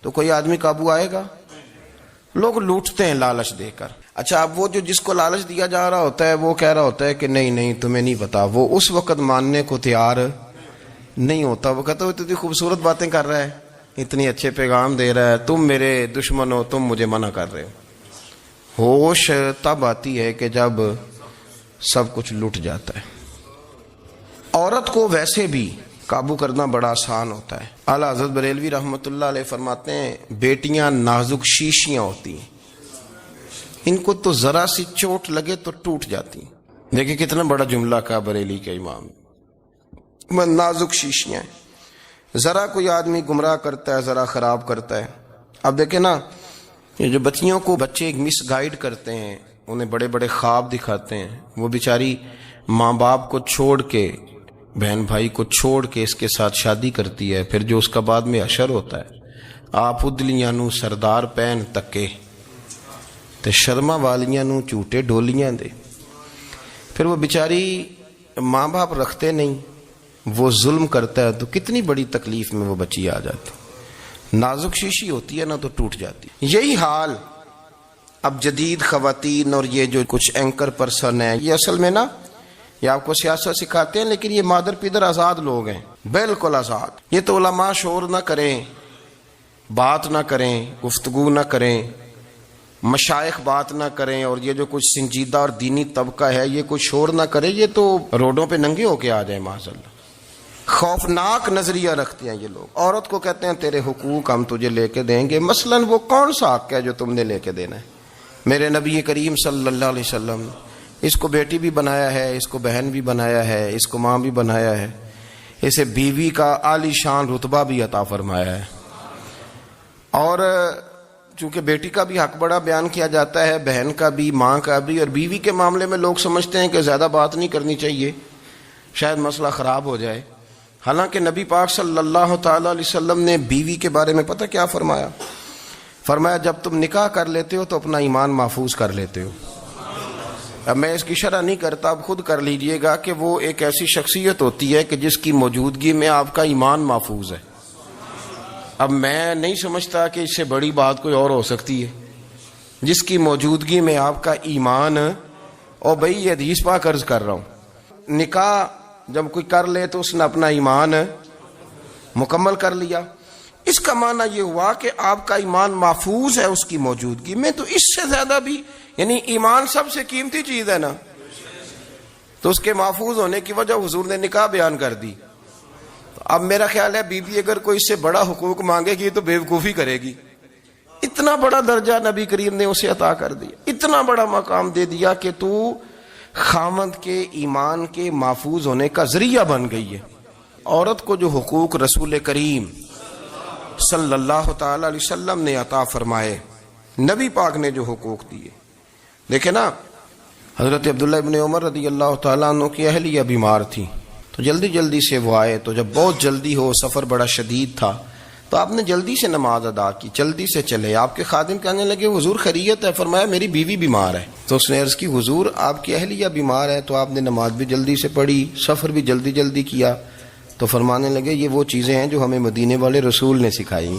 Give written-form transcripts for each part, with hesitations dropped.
تو کوئی آدمی قابو آئے گا؟ لوگ لوٹتے ہیں لالچ دے کر. اچھا اب وہ جو جس کو لالچ دیا جا رہا ہوتا ہے وہ کہہ رہا ہوتا ہے کہ نہیں نہیں تمہیں نہیں پتا، وہ اس وقت ماننے کو تیار نہیں ہوتا. وہ کہتا ہے اتنی خوبصورت باتیں کر رہا ہے، اتنی اچھے پیغام دے رہا ہے، تم میرے دشمن ہو، تم مجھے منع کر رہے ہو. ہوش تب آتی ہے کہ جب سب کچھ لٹ جاتا ہے. عورت کو ویسے بھی قابو کرنا بڑا آسان ہوتا ہے. اعلیٰ حضرت بریلوی رحمۃ اللہ علیہ فرماتے ہیں بیٹیاں نازک شیشیاں ہوتی ہیں، ان کو تو ذرا سی چوٹ لگے تو ٹوٹ جاتی ہیں. دیکھیں کتنا بڑا جملہ کہا بریلی کے امام، نازک شیشیاں ہیں. ذرا کوئی آدمی گمراہ کرتا ہے، ذرا خراب کرتا ہے. اب دیکھیں نا، یہ جو بچیوں کو بچے ایک مس گائیڈ کرتے ہیں، انہیں بڑے بڑے خواب دکھاتے ہیں، وہ بیچاری ماں باپ کو چھوڑ کے، بہن بھائی کو چھوڑ کے اس کے ساتھ شادی کرتی ہے. پھر جو اس کا بعد میں حشر ہوتا ہے، آپ ادلیاں نو سردار پہن تکے تے شرما والیاں نو جھوٹے ڈولیاں دے. پھر وہ بیچاری ماں باپ رکھتے نہیں، وہ ظلم کرتا ہے تو کتنی بڑی تکلیف میں وہ بچی آ جاتی. نازک شیشی ہوتی ہے نا تو ٹوٹ جاتی. یہی حال اب جدید خواتین اور یہ جو کچھ اینکر پرسن ہیں، یہ اصل میں نا یہ آپ کو سیاست سکھاتے ہیں، لیکن یہ مادر پیدر آزاد لوگ ہیں، بالکل آزاد. یہ تو علماء شور نہ کریں، بات نہ کریں، گفتگو نہ کریں، مشائخ بات نہ کریں، اور یہ جو کچھ سنجیدہ اور دینی طبقہ ہے یہ کچھ شور نہ کرے، یہ تو روڈوں پہ ننگے ہو کے آ جائیں معاذ اللہ. خوفناک نظریہ رکھتے ہیں یہ لوگ. عورت کو کہتے ہیں تیرے حقوق ہم تجھے لے کے دیں گے. مثلاً وہ کون سا حق ہے جو تم نے لے کے دینا ہے؟ میرے نبی کریم صلی اللہ علیہ وسلم اس کو بیٹی بھی بنایا ہے، اس کو بہن بھی بنایا ہے، اس کو ماں بھی بنایا ہے، اسے بیوی کا عالی شان رتبہ بھی عطا فرمایا ہے. اور چونکہ بیٹی کا بھی حق بڑا بیان کیا جاتا ہے، بہن کا بھی، ماں کا بھی. اور بیوی کے معاملے میں لوگ سمجھتے ہیں کہ زیادہ بات نہیں کرنی چاہیے، شاید مسئلہ خراب ہو جائے. حالانکہ نبی پاک صلی اللہ تعالی علیہ وسلم نے بیوی کے بارے میں پتہ کیا فرمایا؟ فرمایا جب تم نکاح کر لیتے ہو تو اپنا ایمان محفوظ کر لیتے ہو. اب میں اس کی شرح نہیں کرتا، اب خود کر لیجئے گا کہ وہ ایک ایسی شخصیت ہوتی ہے کہ جس کی موجودگی میں آپ کا ایمان محفوظ ہے. اب میں نہیں سمجھتا کہ اس سے بڑی بات کوئی اور ہو سکتی ہے، جس کی موجودگی میں آپ کا ایمان. اور بھئی یہ حدیث پاک عرض کر رہا ہوں، نکاح جب کوئی کر لے تو اس نے اپنا ایمان مکمل کر لیا. اس کا معنی یہ ہوا کہ آپ کا ایمان محفوظ ہے اس کی موجودگی میں. تو اس سے زیادہ بھی، یعنی ایمان سب سے قیمتی چیز ہے نا، تو اس کے محفوظ ہونے کی وجہ حضور نے نکاح بیان کر دی. اب میرا خیال ہے بی بی اگر کوئی اس سے بڑا حقوق مانگے گی تو بے وقوفی کرے گی. اتنا بڑا درجہ نبی کریم نے اسے عطا کر دیا، اتنا بڑا مقام دے دیا کہ تو خامند کے ایمان کے محفوظ ہونے کا ذریعہ بن گئی ہے. عورت کو جو حقوق رسول کریم صلی اللہ تعالی علیہ وسلم نے عطا فرمائے، نبی پاک نے جو حقوق دیے، دیکھیں نا، حضرت عبداللہ ابن عمر رضی اللہ تعالیٰ عنہ کی اہلیہ بیمار تھی تو جلدی جلدی سے وہ آئے. تو جب بہت جلدی ہو، سفر بڑا شدید تھا، تو آپ نے جلدی سے نماز ادا کی، جلدی سے چلے. آپ کے خادم کہنے لگے حضور خیریت ہے؟ فرمایا میری بیوی بیمار ہے. تو اس نے عرض کی حضور آپ کی اہلیہ بیمار ہے. تو آپ نے نماز بھی جلدی سے پڑھی، سفر بھی جلدی جلدی کیا. تو فرمانے لگے یہ وہ چیزیں ہیں جو ہمیں مدینے والے رسول نے سکھائی.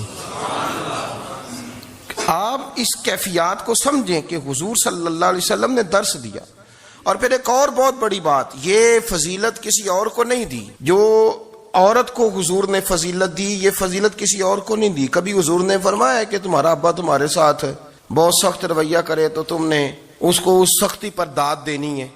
آپ اس کیفیات کو سمجھیں کہ حضور صلی اللہ علیہ وسلم نے درس دیا. اور پھر ایک اور بہت بڑی بات، یہ فضیلت کسی اور کو نہیں دی. جو عورت کو حضور نے فضیلت دی، یہ فضیلت کسی اور کو نہیں دی. کبھی حضور نے فرمایا کہ تمہارا ابا تمہارے ساتھ بہت سخت رویہ کرے تو تم نے اس کو اس سختی پر داد دینی ہے.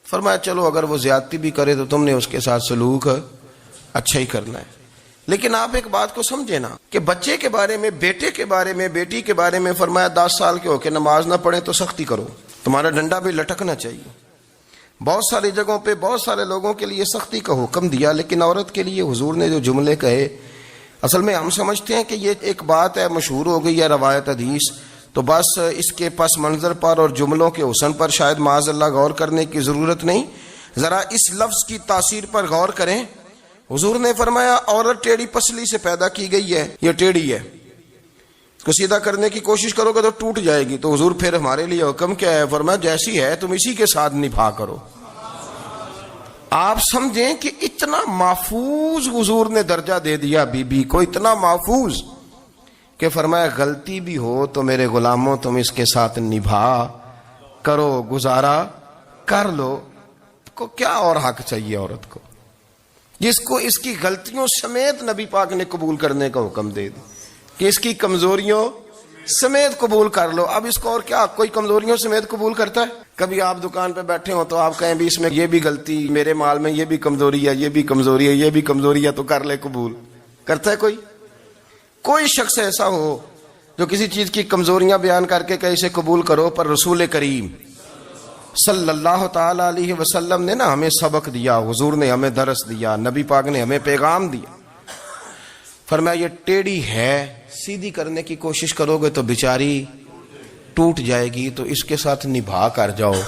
فرمایا چلو اگر وہ زیادتی بھی کرے تو تم نے اس کے ساتھ سلوک اچھا ہی کرنا ہے. لیکن آپ ایک بات کو سمجھے نا کہ بچے کے بارے میں، بیٹے کے بارے میں، بیٹی کے بارے میں فرمایا 10 سال کے ہو کے نماز نہ پڑھے تو سختی کرو، تمہارا ڈنڈا بھی لٹکنا چاہیے. بہت ساری جگہوں پہ بہت سارے لوگوں کے لیے سختی کا حکم دیا، لیکن عورت کے لیے حضور نے جو جملے کہے، اصل میں ہم سمجھتے ہیں کہ یہ ایک بات ہے، مشہور ہو گئی ہے روایت حدیث، تو بس اس کے پس منظر پر اور جملوں کے حسن پر شاید معاذ اللہ غور کرنے کی ضرورت نہیں. ذرا اس لفظ کی تاثیر پر غور کریں. حضور نے فرمایا عورت ٹیڑھی پسلی سے پیدا کی گئی ہے، یہ ٹیڑھی ہے، اس کو سیدھا کرنے کی کوشش کرو گے تو ٹوٹ جائے گی. تو حضور پھر ہمارے لیے حکم کیا ہے؟ فرمایا جیسی ہے تم اسی کے ساتھ نبھا کرو. آپ سمجھیں کہ اتنا محفوظ حضور نے درجہ دے دیا بی بی کو، اتنا محفوظ کہ فرمایا غلطی بھی ہو تو میرے غلاموں تم اس کے ساتھ نبھا کرو، گزارا کر لو. کو کیا اور حق چاہیے عورت کو، جس کو اس کی غلطیوں سمیت نبی پاک نے قبول کرنے کا حکم دے دی کہ اس کی کمزوریوں سمیت قبول کر لو. اب اس کو اور کیا، کوئی کمزوریوں سمیت قبول کرتا ہے؟ کبھی آپ دکان پہ بیٹھے ہو تو آپ کہیں بھی اس میں یہ بھی غلطی، میرے مال میں یہ بھی کمزوری ہے، یہ بھی کمزوری ہے، یہ بھی کمزوری ہے، تو کر لے قبول. کرتا ہے کوئی؟ کوئی شخص ایسا ہو جو کسی چیز کی کمزوریاں بیان کر کے کہ اسے قبول کرو؟ پر رسول کریم صلی اللہ تعالی علیہ وسلم نے نا ہمیں سبق دیا، حضور نے ہمیں درس دیا، نبی پاک نے ہمیں پیغام دیا. فرمایا یہ ٹیڑھی ہے، سیدھی کرنے کی کوشش کرو گے تو بیچاری ٹوٹ جائے گی، تو اس کے ساتھ نبھا کر جاؤ.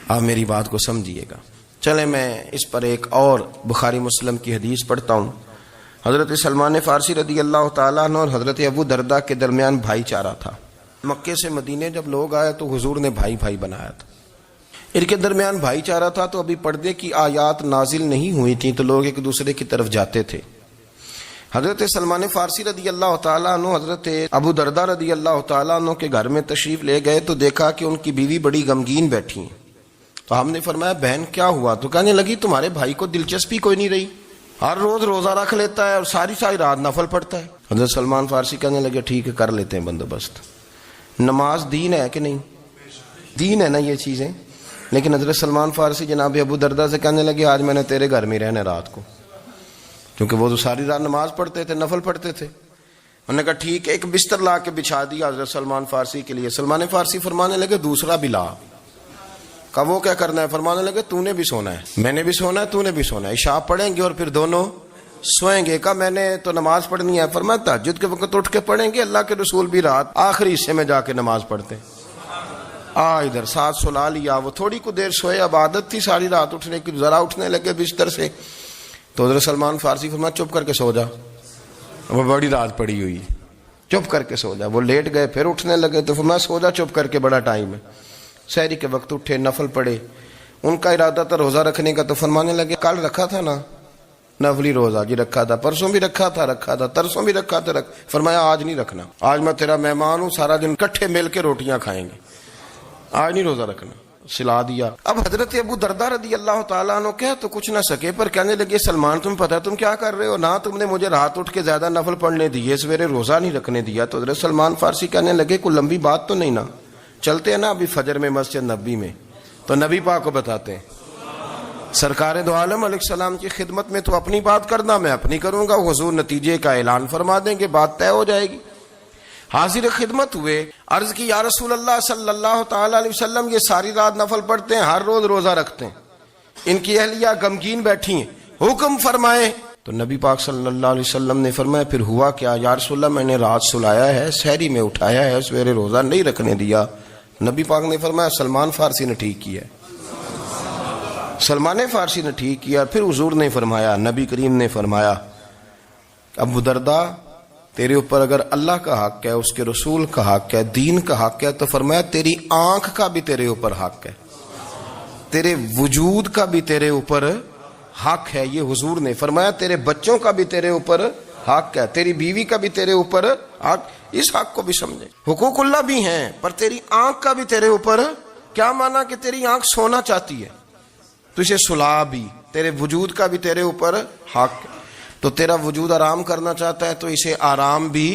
آپ میری بات کو سمجھیے گا. چلیں میں اس پر ایک اور بخاری مسلم کی حدیث پڑھتا ہوں. حضرت سلمان فارسی رضی اللہ تعالیٰ عنہ اور حضرت ابو دردہ کے درمیان بھائی چارہ تھا. مکے سے مدینے جب لوگ آئے تو حضور نے بھائی بھائی بنایا تھا. ان کے درمیان بھائی چارہ تھا تو ابھی پردے کی آیات نازل نہیں ہوئی تھیں، تو لوگ ایک دوسرے کی طرف جاتے تھے. حضرت سلمان فارسی رضی اللہ تعالیٰ عنہ حضرت ابو دردہ رضی اللہ تعالیٰ عنہ کے گھر میں تشریف لے گئے تو دیکھا کہ ان کی بیوی بڑی غمگین بیٹھی ہیں. تو ہم نے فرمایا بہن کیا ہوا؟ تو کہنے لگی تمہارے بھائی کو دلچسپی کوئی نہیں رہی، ہر روز روزہ رکھ لیتا ہے اور ساری ساری رات نفل پڑھتا ہے. حضرت سلمان فارسی کہنے لگے ٹھیک ہے کر لیتے ہیں بندوبست. نماز دین ہے کہ نہیں؟ دین ہے نا یہ چیزیں. لیکن حضرت سلمان فارسی جناب ابو دردہ سے کہنے لگے آج میں نے تیرے گھر میں رہنا رات کو، کیونکہ وہ تو ساری رات نماز پڑھتے تھے، نفل پڑھتے تھے. انہوں نے کہا ٹھیک ہے. ایک بستر لا کے بچھا دیا حضرت سلمان فارسی کے لیے. سلمان فارسی فرمانے لگے دوسرا بھی لا. کہا وہ کیا کرنا ہے؟ فرمانے لگے تو نے بھی سونا ہے، میں نے بھی سونا ہے، تو نے بھی سونا ہے. عشاء پڑھیں گے اور پھر دونوں سوئیں گے. کہا میں نے تو نماز پڑھنی ہے. فرمایا تہجد کے وقت اٹھ کے پڑھیں گے، اللہ کے رسول بھی رات آخری حصے میں جا کے نماز پڑھتے ہیں. ادھر ساتھ سلا لیا. وہ تھوڑی کو دیر سوئے، اب عادت تھی ساری رات اٹھنے کی، ذرا اٹھنے لگے بستر سے تو حضرت سلمان فارسی فرمایا چپ کر کے سو جا، وہ بڑی رات پڑی ہوئی، چپ کر کے سو جا. وہ لیٹ گئے، پھر اٹھنے لگے تو فرمایا سو جا چپ کر کے، بڑا ٹائم ہے. سحری کے وقت اٹھے، نفل پڑھے. ان کا ارادہ تھا روزہ رکھنے کا، تو فرمانے لگے کل رکھا تھا نا نفلی روزہ؟ جی رکھا تھا. پرسوں بھی رکھا تھا، ترسوں بھی رکھا تھا. فرمایا آج نہیں رکھنا، آج میں تیرا مہمان ہوں، سارا دن کٹھے مل کے روٹیاں کھائیں گے، آج نہیں روزہ رکھنا. سلا دیا. اب حضرت ابو دردہ رضی اللہ تعالیٰ عنہ کہہ تو کچھ نہ سکے، پر کہنے لگے سلمان تم پتہ تم کیا کر رہے ہو؟ نہ تم نے مجھے رات اٹھ کے زیادہ نفل پڑھنے دیے، سویرے روزہ نہیں رکھنے دیا. تو حضرت سلمان فارسی کہنے لگے کوئی لمبی بات تو نہیں نا، چلتے ہیں نا ابھی فجر میں مسجد نبی میں، تو نبی پاک کو بتاتے ہیں. سرکار دو عالم علیہ السلام کی خدمت میں تو اپنی بات کرنا، میں اپنی کروں گا. حضور نتیجے کا اعلان فرما دیں گے، بات طے ہو جائے گی. حاضر خدمت ہوئے، عرض کی یا رسول اللہ صلی اللہ تعالی علیہ وسلم یہ ساری رات نفل پڑھتے ہیں، ہر روز روزہ رکھتے ہیں، ان کی اہلیہ غمگین بیٹھی ہیں، حکم فرمائے. تو نبی پاک صلی اللہ علیہ وسلم نے فرمایا پھر ہوا کیا؟ یا رسول اللہ میں نے رات سلایا ہے، سحری میں اٹھایا ہے، سویرے روزہ نہیں رکھنے دیا. نبی پاک نے فرمایا سلمان فارسی نے ٹھیک کیا، سلمان فارسی نے ٹھیک کیا. پھر حضور نے فرمایا، نبی کریم نے فرمایا ابو دردہ تیرے اوپر اگر اللہ کا حق ہے، اس کے رسول کا حق ہے، دین کا حق ہے، تو فرمایا تیری آنکھ کا بھی تیرے اوپر حق ہے، تیرے وجود کا بھی تیرے اوپر حق ہے. یہ حضور نے فرمایا تیرے بچوں کا بھی تیرے اوپر حق ہے، تیری بیوی کا بھی تیرے اوپر حق. اس حق کو بھی سمجھے. حقوق اللہ بھی ہیں، پر تیری آنکھ کا بھی تیرے اوپر. کیا مانا کہ تیری آنکھ سونا چاہتی ہے تو اسے سلا بھی، تیرے وجود کا بھی تیرے اوپر حق. تو تیرا وجود آرام کرنا چاہتا ہے تو اسے آرام بھی